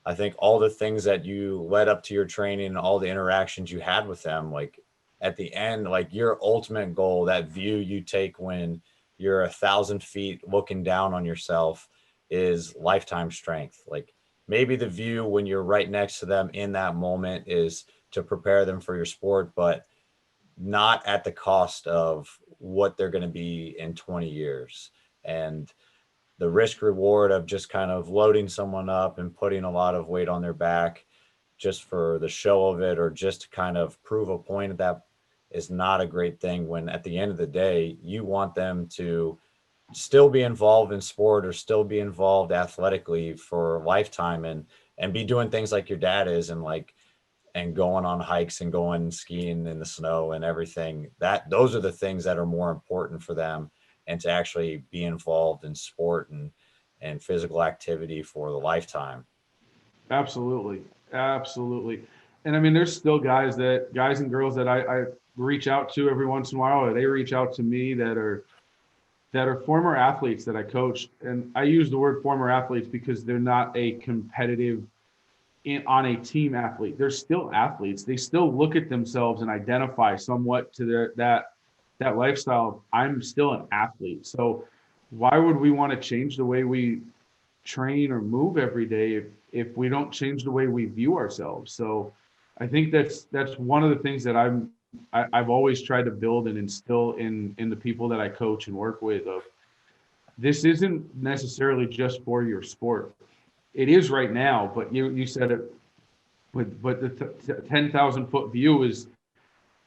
I think all the things that you led up to your training and all the interactions you had with them, like at the end, like your ultimate goal, that view you take when you're 1,000 feet looking down on yourself, is lifetime strength. Like maybe the view when you're right next to them in that moment is to prepare them for your sport, but not at the cost of what they're going to be in 20 years. And the risk reward of just kind of loading someone up and putting a lot of weight on their back just for the show of it, or just to kind of prove a point, that is not a great thing, when at the end of the day, you want them to still be involved in sport or still be involved athletically for a lifetime, and be doing things like your dad is, and going on hikes and going skiing in the snow and everything. Those are the things that are more important for them, and to actually be involved in sport and physical activity for the lifetime. Absolutely. Absolutely. And I mean, there's still guys and girls that I reach out to every once in a while, or they reach out to me that are former athletes that I coach. And I use the word former athletes because they're not a competitive on a team athlete. They're still athletes. They still look at themselves and identify somewhat to that lifestyle. I'm still an athlete. So why would we want to change the way we train or move every day if we don't change the way we view ourselves? So I think that's one of the things that I've always tried to build and instill in the people that I coach and work with. Of this isn't necessarily just for your sport. It is right now, but you said it. But the 10,000 foot view is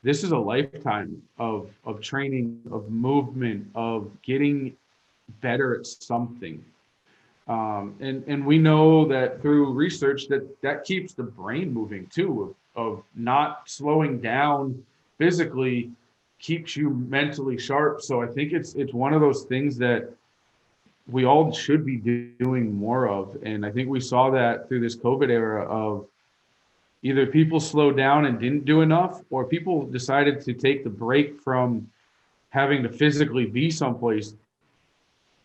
this is a lifetime of training, of movement, of getting better at something. And we know that through research that keeps the brain moving too, of not slowing down physically keeps you mentally sharp. So I think it's one of those things that we all should be doing more of. And I think we saw that through this COVID era of either people slowed down and didn't do enough, or people decided to take the break from having to physically be someplace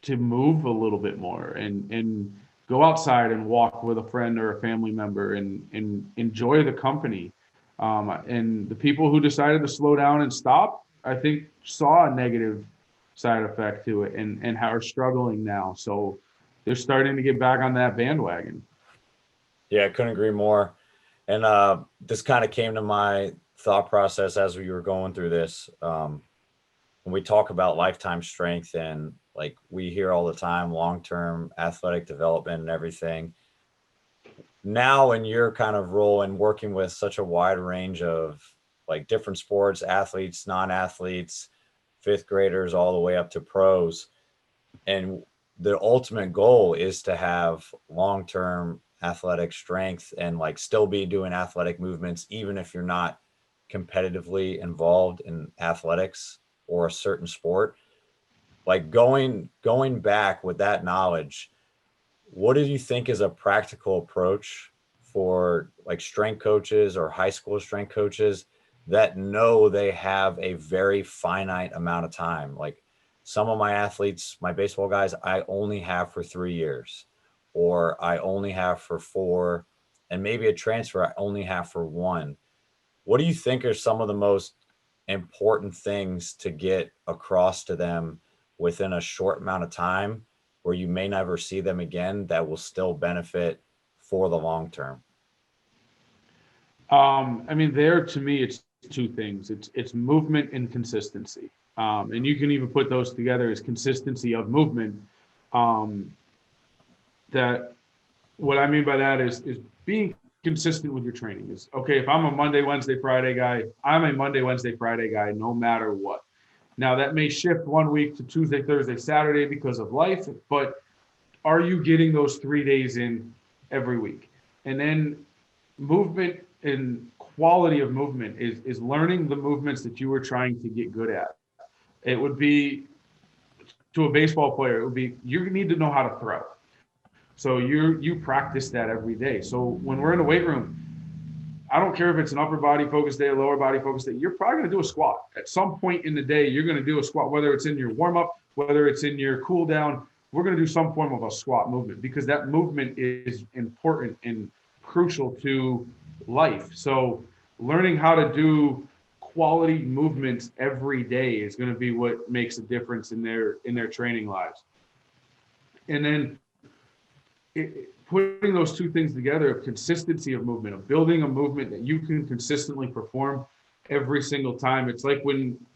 to move a little bit more and go outside and walk with a friend or a family member and enjoy the company. And the people who decided to slow down and stop, I think, saw a negative side effect to it and are struggling now. So they're starting to get back on that bandwagon. Yeah, I couldn't agree more. And this kind of came to my thought process as we were going through this. When we talk about lifetime strength, and like we hear all the time, long-term athletic development and everything. Now in your kind of role and working with such a wide range of like different sports, athletes, non-athletes, fifth graders, all the way up to pros. And the ultimate goal is to have long-term athletic strength and like still be doing athletic movements, even if you're not competitively involved in athletics or a certain sport. Like going back with that knowledge, what do you think is a practical approach for like strength coaches or high school strength coaches that know they have a very finite amount of time? Like some of my athletes, my baseball guys, I only have for 3 years, or I only have for 4, and maybe a transfer I only have for 1. What do you think are some of the most important things to get across to them within a short amount of time where you may never see them again that will still benefit for the long term? I mean, there to me, it's two things. It's movement and consistency, and you can even put those together as consistency of movement. Um, that what I mean by that is being consistent with your training. Is okay, if I'm a Monday, Wednesday, Friday guy, I'm a Monday, Wednesday, Friday guy, no matter what. Now that may shift one week to Tuesday, Thursday, Saturday because of life, but are you getting those 3 days in every week? And then movement and quality of movement is learning the movements that you were trying to get good at. It would be to a baseball player, it would be you need to know how to throw. So you practice that every day. So when we're in the weight room, I don't care if it's an upper body focus day or lower body focus day, you're probably going to do a squat. At some point in the day, you're going to do a squat, whether it's in your warm up, whether it's in your cool down, we're going to do some form of a squat movement because that movement is important and crucial to life. So learning how to do quality movements every day is going to be what makes a difference in their training lives. And then putting those two things together, of consistency of movement, of building a movement that you can consistently perform every single time. It's like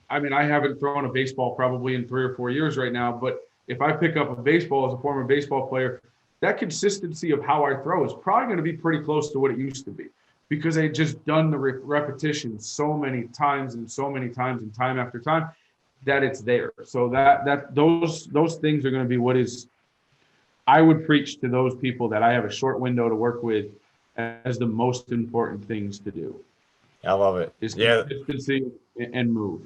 I haven't thrown a baseball probably in 3 or 4 years right now, but if I pick up a baseball as a former baseball player, that consistency of how I throw is probably going to be pretty close to what it used to be because I just done the repetition so many times and time after time that it's there. So those things are going to be what is I would preach to those people that I have a short window to work with as the most important things to do. I love it. Is Yeah. consistency and move.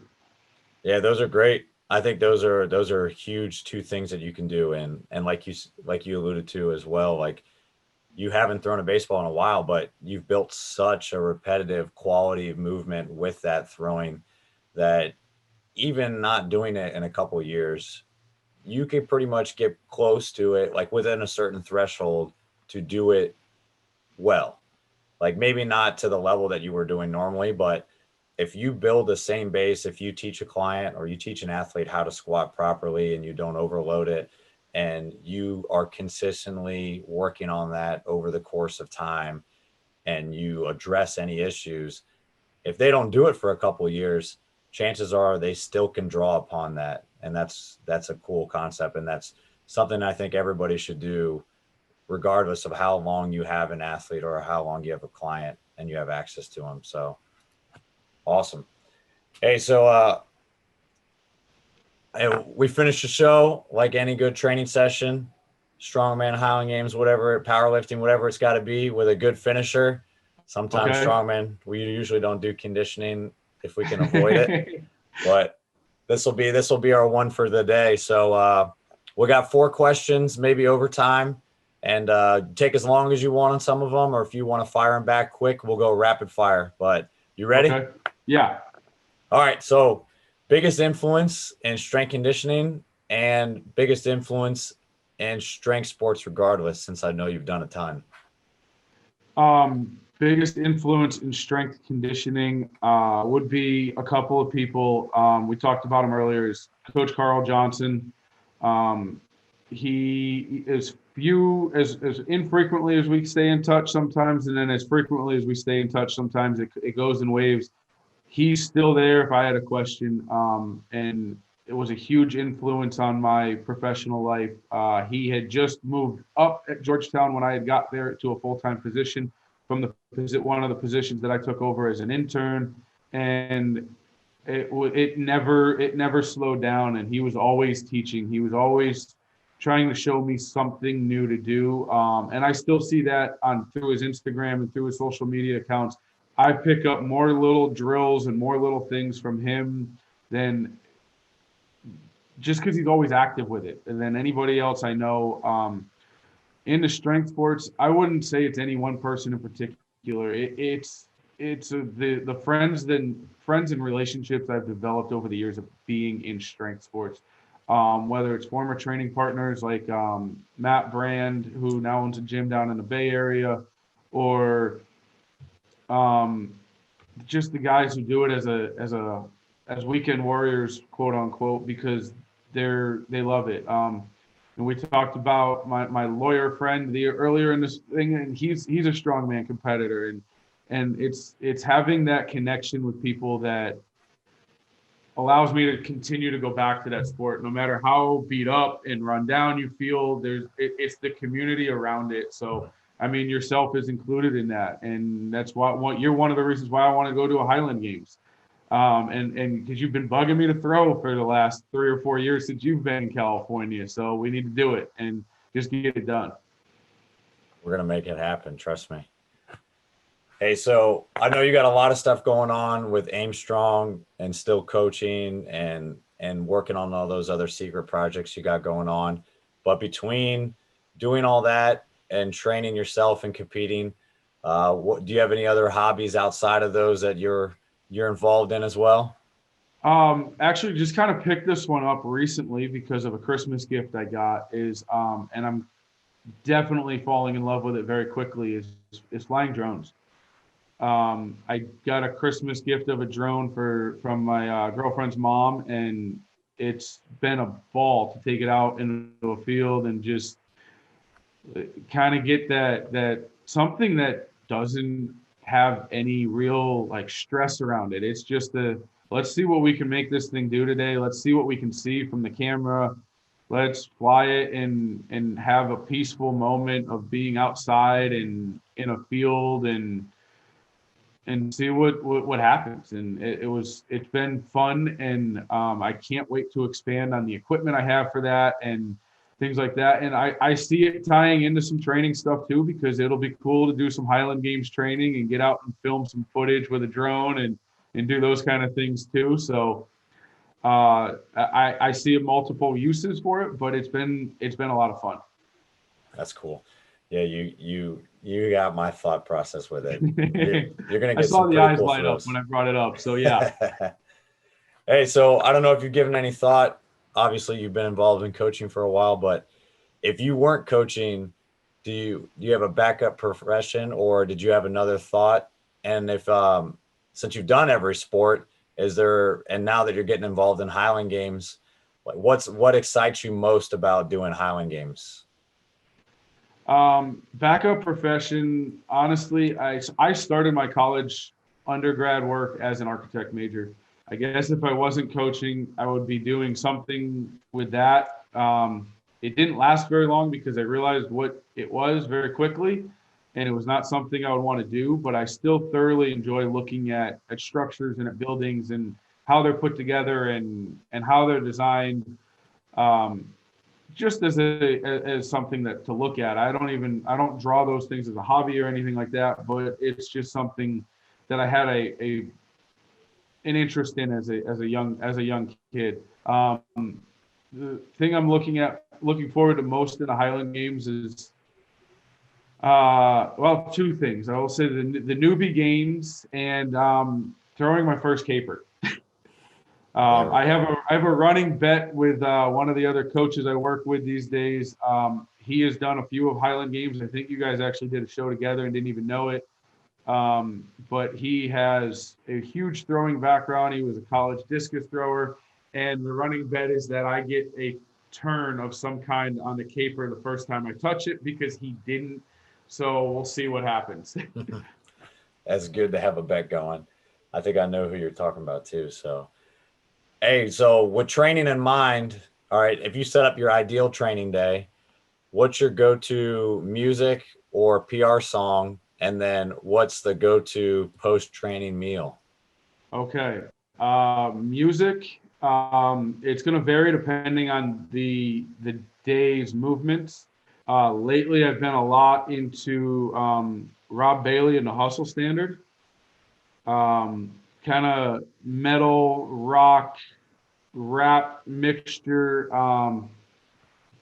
Yeah, those are great. I think those are huge 2 things that you can do. And like you alluded to as well, like you haven't thrown a baseball in a while, but you've built such a repetitive quality of movement with that throwing that even not doing it in a couple of years, you can pretty much get close to it, like within a certain threshold to do it well. Like maybe not to the level that you were doing normally, but if you build the same base, if you teach a client or you teach an athlete how to squat properly and you don't overload it, and you are consistently working on that over the course of time and you address any issues, if they don't do it for a couple of years, chances are they still can draw upon that. And that's a cool concept. And that's something I think everybody should do, regardless of how long you have an athlete or how long you have a client and you have access to them. So awesome. Hey, so we finished the show like any good training session, strongman, Highland Games, whatever, powerlifting, whatever it's got to be, with a good finisher. Sometimes Okay. strongman. We usually don't do conditioning if we can avoid it, but this will be our one for the day. So we got 4 questions, maybe overtime, and take as long as you want on some of them, or if you want to fire them back quick, we'll go rapid fire. But you ready? Okay. Yeah. All right. So, biggest influence in strength conditioning and biggest influence in strength sports, regardless, since I know you've done a ton. Biggest influence in strength conditioning would be a couple of people. We talked about him earlier. Is Coach Carl Johnson. Um, he as infrequently as we stay in touch sometimes, and then as frequently as we stay in touch sometimes. It goes in waves. He's still there if I had a question, and it was a huge influence on my professional life. He had just moved up at Georgetown when I had got there to a full-time position from one of the positions that I took over as an intern, and it never slowed down. And he was always teaching. He was always trying to show me something new to do, and I still see that on through his Instagram and through his social media accounts. I pick up more little drills and more little things from him than just because he's always active with it. And then anybody else I know in the strength sports, I wouldn't say it's any one person in particular. The friends and relationships I've developed over the years of being in strength sports. Whether it's former training partners like Matt Brand, who now owns a gym down in the Bay Area, or um, just the guys who do it as weekend warriors, quote unquote, because they love it. And we talked about my lawyer friend earlier in this thing, and he's a strongman competitor, and it's having that connection with people that allows me to continue to go back to that sport, no matter how beat up and run down you feel. It's the community around it. So I mean, yourself is included in that, and that's why you're one of the reasons why I want to go to a Highland Games, and because you've been bugging me to throw for the last 3 or 4 years since you've been in California. So we need to do it and just get it done. We're gonna make it happen. Trust me. Hey, so I know you got a lot of stuff going on with Aim Strong and still coaching and working on all those other secret projects you got going on. But between doing all that and training yourself and competing, do you have any other hobbies outside of those that you're involved in as well? Actually, just kind of picked this one up recently because of a Christmas gift I got. And I'm definitely falling in love with it very quickly. Is flying drones. I got a Christmas gift of a drone from my girlfriend's mom, and it's been a ball to take it out into a field and just kind of get that something that doesn't have any real like stress around it. It's just let's see what we can make this thing do today. Let's see what we can see from the camera. Let's fly it and have a peaceful moment of being outside and in a field and see what happens. And it's been fun, and I can't wait to expand on the equipment I have for that and things like that. And I see it tying into some training stuff too, because it'll be cool to do some Highland Games training and get out and film some footage with a drone and do those kind of things too. So I see multiple uses for it, but it's been a lot of fun. That's cool. Yeah, you got my thought process with it. You're gonna I get saw some the pretty eyes cool light up throws. when I brought it up. So yeah. Hey, so I don't know if you've given any thought. Obviously, you've been involved in coaching for a while, but if you weren't coaching, do you have a backup profession, or did you have another thought? And if since you've done every sport, is there, and now that you're getting involved in Highland Games, like what excites you most about doing Highland Games? Backup profession, honestly, I started my college undergrad work as an architect major. I guess if I wasn't coaching, I would be doing something with that. It didn't last very long because I realized what it was very quickly, and it was not something I would want to do. But I still thoroughly enjoy looking at structures and at buildings how they're put together and how they're designed, just as something that to look at. I don't draw those things as a hobby or anything like that, but it's just something that I had an interest in as a young kid. The thing I'm looking forward to most in the Highland Games is well, two things. I will say the newbie games and throwing my first caper. I have a running bet with one of the other coaches I work with these days. He has done a few of Highland Games. I think you guys actually did a show together and didn't even know it. But he has a huge throwing background. He was a college discus thrower, and the running bet is that I get a turn of some kind on the caper the first time I touch it, because he didn't. So we'll see what happens. That's good to have a bet going. I think I know who you're talking about too. So, hey, so with training in mind, all right, if you set up your ideal training day, what's your go-to music or PR song? And then what's the go-to post-training meal? Okay. Music. It's going to vary depending on the day's movements. Lately, I've been a lot into Rob Bailey and the Hustle Standard. Kind of metal, rock, rap mixture.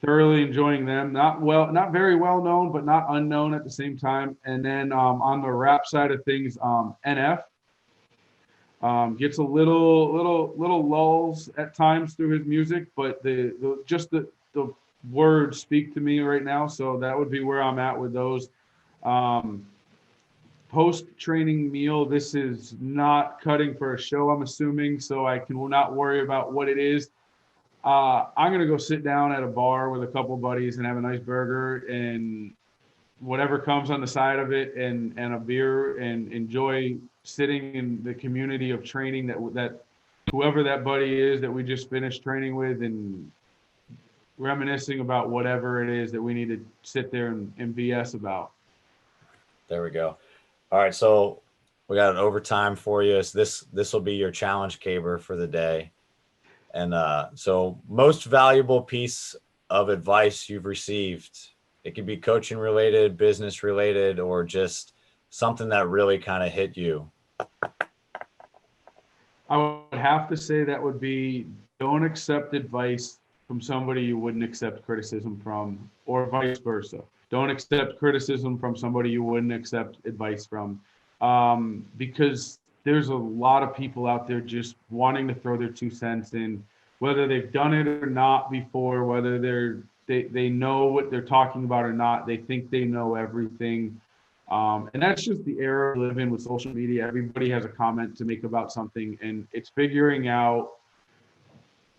Thoroughly enjoying them. Not very well known, but not unknown at the same time. And then on the rap side of things, NF gets a little lulls at times through his music, but the words speak to me right now. So that would be where I'm at with those. Post-training meal. This is not cutting for a show, I'm assuming, so I can not worry about what it is. I'm going to go sit down at a bar with a couple buddies and have a nice burger and whatever comes on the side of it, and a beer, and enjoy sitting in the community of training that whoever that buddy is that we just finished training with, and reminiscing about whatever it is that we need to sit there and BS about. There we go. All right. So we got an overtime for you. So this will be your challenge caber for the day. And so most valuable piece of advice you've received, it could be coaching related, business related, or just something that really kind of hit you. I would have to say that would be, don't accept advice from somebody you wouldn't accept criticism from, or vice versa. Don't accept criticism from somebody you wouldn't accept advice from, because there's a lot of people out there just wanting to throw their 2 cents in, whether they've done it or not before, whether they know what they're talking about or not. They think they know everything. And that's just the era we live in with social media. Everybody has a comment to make about something, and it's figuring out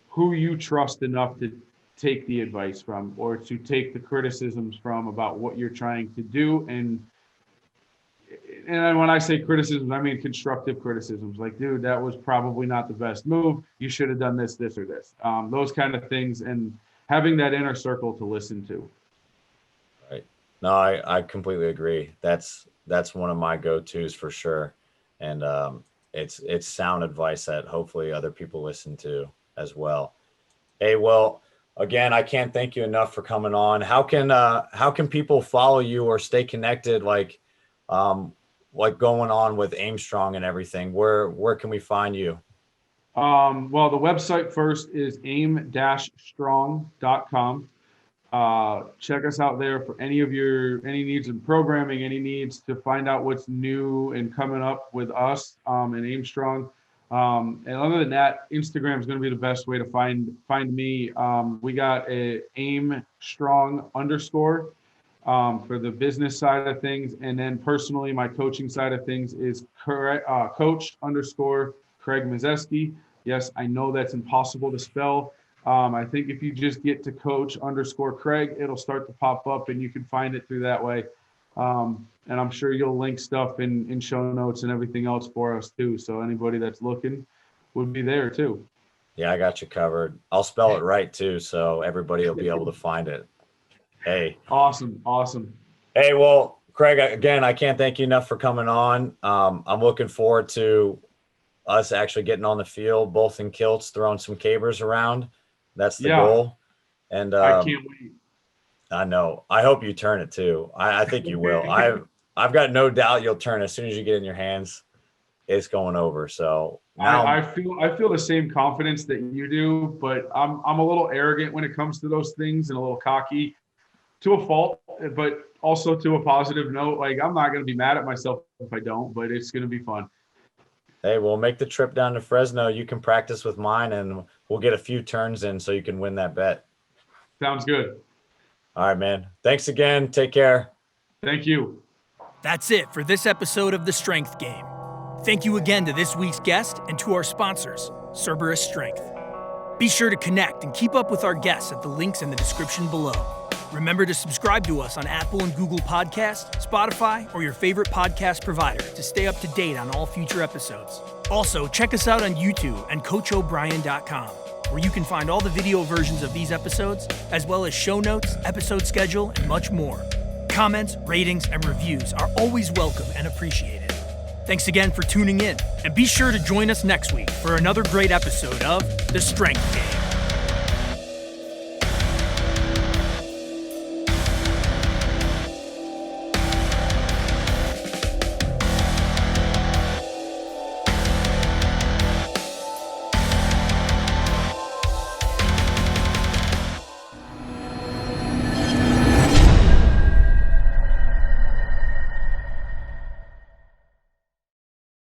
who you trust enough to take the advice from, or to take the criticisms from about what you're trying to do. And when I say criticisms, I mean constructive criticisms. Like, dude, that was probably not the best move. You should have done this, or this. Those kind of things, and having that inner circle to listen to. Right. No, I completely agree. That's one of my go-tos for sure. And it's sound advice that hopefully other people listen to as well. Hey, well, again, I can't thank you enough for coming on. How can people follow you or stay connected, like going on with Aimstrong and everything? Where can we find you? Well, the website first is aim-strong.com. Check us out there for any needs in programming, any needs to find out what's new and coming up with us and Aimstrong. And other than that, Instagram is going to be the best way to find me. We got a Aimstrong _ for the business side of things. And then personally, my coaching side of things is coach _ Craig Miszewski. Yes, I know that's impossible to spell. I think if you just get to coach _ Craig, it'll start to pop up and you can find it through that way. And I'm sure you'll link stuff in show notes and everything else for us too. So anybody that's looking would be there too. Yeah, I got you covered. I'll spell it right too, so everybody will be able to find it. Hey. Awesome. Hey, well, Craig, again, I can't thank you enough for coming on. I'm looking forward to us actually getting on the field, both in kilts, throwing some cabers around. That's the Yeah. goal. And I can't wait. I know. I hope you turn it too. I think you will. I've got no doubt you'll turn as soon as you get in your hands. It's going over. So now I feel the same confidence that you do, but I'm a little arrogant when it comes to those things and a little cocky to a fault, but also to a positive note. Like, I'm not going to be mad at myself if I don't, but it's going to be fun. Hey, we'll make the trip down to Fresno. You can practice with mine, and we'll get a few turns in so you can win that bet. Sounds good. All right, man. Thanks again. Take care. Thank you. That's it for this episode of The Strength Game. Thank you again to this week's guest and to our sponsors, Cerberus Strength. Be sure to connect and keep up with our guests at the links in the description below. Remember to subscribe to us on Apple and Google Podcasts, Spotify, or your favorite podcast provider to stay up to date on all future episodes. Also, check us out on YouTube and CoachO'Brien.com, where you can find all the video versions of these episodes, as well as show notes, episode schedule, and much more. Comments, ratings, and reviews are always welcome and appreciated. Thanks again for tuning in, and be sure to join us next week for another great episode of The Strength Game.